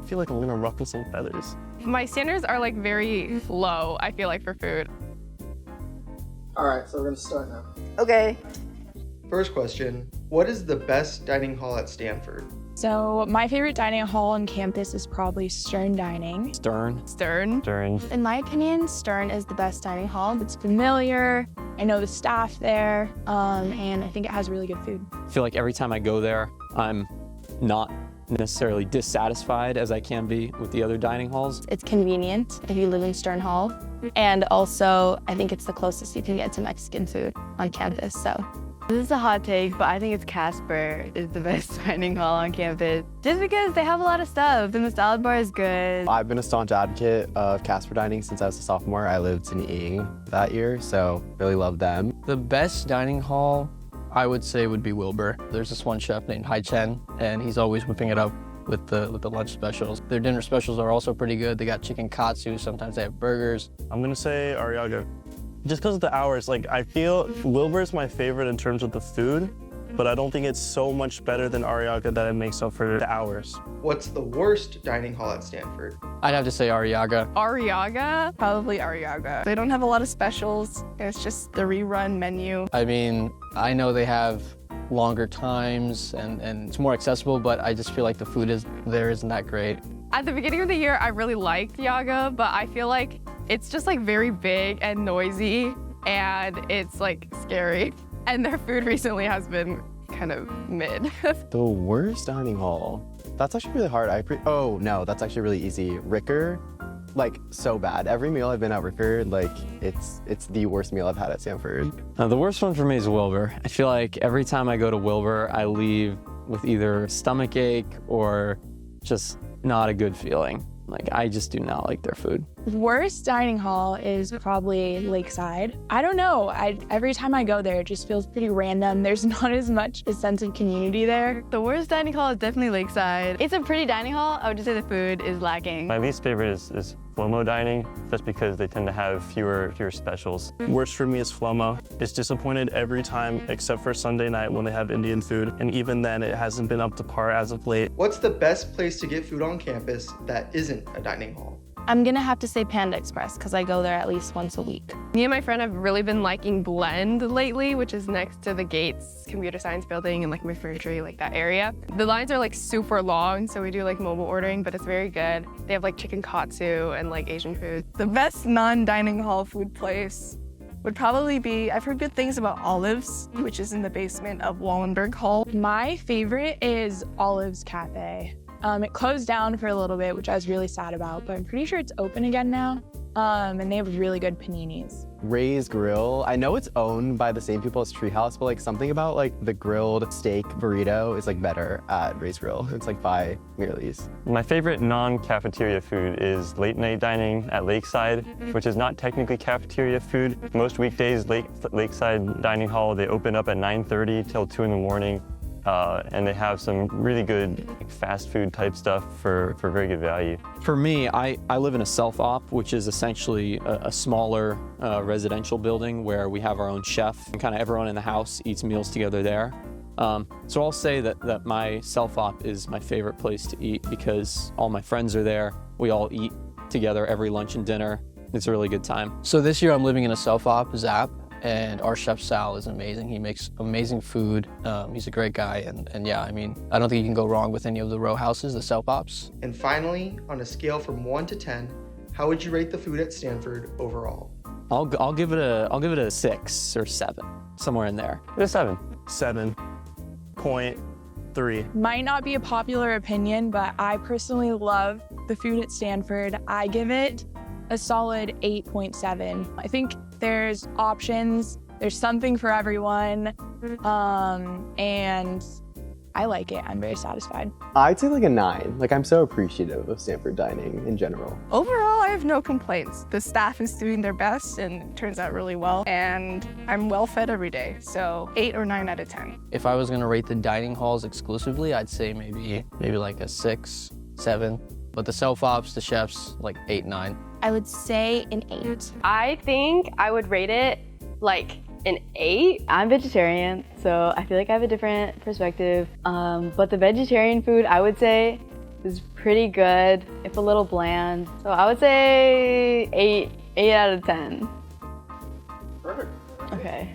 I feel like I'm gonna ruffle some feathers. My standards are like very low, I feel like, for food. All right, so we're gonna start now. Okay. First question, what is the best dining hall at Stanford? So my favorite dining hall on campus is probably Stern Dining. Stern. In my opinion, Stern is the best dining hall. It's familiar. I know the staff there, and I think it has really good food. I feel like every time I go there, I'm not necessarily dissatisfied as I can be with the other dining halls. It's convenient if you live in Stern Hall, and also I think it's the closest you can get to Mexican food on campus, so. This is a hot take, but I think it's Casper is the best dining hall on campus. Just because they have a lot of stuff and the salad bar is good. I've been a staunch advocate of Casper Dining since I was a sophomore. I lived in Ying that year, so really love them. The best dining hall, I would say, would be Wilbur. There's this one chef named Hai Chen, and he's always whipping it up with the lunch specials. Their dinner specials are also pretty good. They got chicken katsu, sometimes they have burgers. I'm gonna say Arriaga. Just because of the hours, like I feel Wilbur's my favorite in terms of the food, but I don't think it's so much better than Arriaga that it makes up for the hours. What's the worst dining hall at Stanford? I'd have to say Arriaga. Arriaga? Probably Arriaga. They don't have a lot of specials. It's just the rerun menu. I mean, I know they have longer times and it's more accessible, but I just feel like the food isn't that great. At the beginning of the year, I really liked Yaga, but I feel like it's just like very big and noisy, and it's like scary. And their food recently has been kind of mid. The worst dining hall? That's actually really hard. Oh no, that's actually really easy. Ricker, like so bad. Every meal I've been at Ricker, like it's the worst meal I've had at Stanford. The worst one for me is Wilbur. I feel like every time I go to Wilbur, I leave with either stomach ache or just not a good feeling. Like, I just do not like their food. Worst dining hall is probably Lakeside. I don't know, every time I go there, it just feels pretty random. There's not as much a sense of community there. The worst dining hall is definitely Lakeside. It's a pretty dining hall. I would just say the food is lacking. My least favorite is Flomo Dining, just because they tend to have fewer specials. Worst for me is Flomo. It's disappointed every time except for Sunday night when they have Indian food, and even then it hasn't been up to par as of late. What's the best place to get food on campus that isn't a dining hall? I'm gonna have to say Panda Express because I go there at least once a week. Me and my friend have really been liking Blend lately, which is next to the Gates Computer Science Building and like Refrigerator, like that area. The lines are like super long, so we do like mobile ordering, but it's very good. They have like chicken katsu and like Asian food. The best non-dining hall food place would probably be, I've heard good things about Olives, which is in the basement of Wallenberg Hall. My favorite is Olives Cafe. It closed down for a little bit, which I was really sad about, but I'm pretty sure it's open again now. And they have really good paninis. Ray's Grill, I know it's owned by the same people as Treehouse, but like something about like the grilled steak burrito is like better at Ray's Grill. It's like by Merleys. My favorite non-cafeteria food is late night dining at Lakeside, which is not technically cafeteria food. Most weekdays, Lakeside Dining Hall, they open up at 9:30 till 2 in the morning. And they have some really good fast food type stuff for very good value. For me, I live in a self-op, which is essentially a smaller residential building where we have our own chef and kind of everyone in the house eats meals together there. So I'll say that my self-op is my favorite place to eat because all my friends are there. We all eat together every lunch and dinner. It's a really good time. So this year I'm living in a self-op Zap, and our chef Sal is amazing. He makes amazing food. He's a great guy, and yeah, I mean, I don't think you can go wrong with any of the row houses, the self-ops. And finally, on a scale from 1 to 10, how would you rate the food at Stanford overall? I'll give it a 6 or 7, somewhere in there. It's a 7. 7.3. Might not be a popular opinion, but I personally love the food at Stanford. I give it a solid 8.7. I think there's options, there's something for everyone, and I like it. I'm very satisfied. I'd say like a 9. Like I'm so appreciative of Stanford dining in general. Overall, I have no complaints. The staff is doing their best and it turns out really well, and I'm well fed every day, so 8 or 9 out of 10. If I was gonna rate the dining halls exclusively, I'd say maybe like a 6, 7. But the self-ops, the chefs, like 8, 9. I would say an 8. I think I would rate it like an 8. I'm vegetarian, so I feel like I have a different perspective. But the vegetarian food, I would say is pretty good, if a little bland. So I would say 8 out of 10. Perfect. Okay.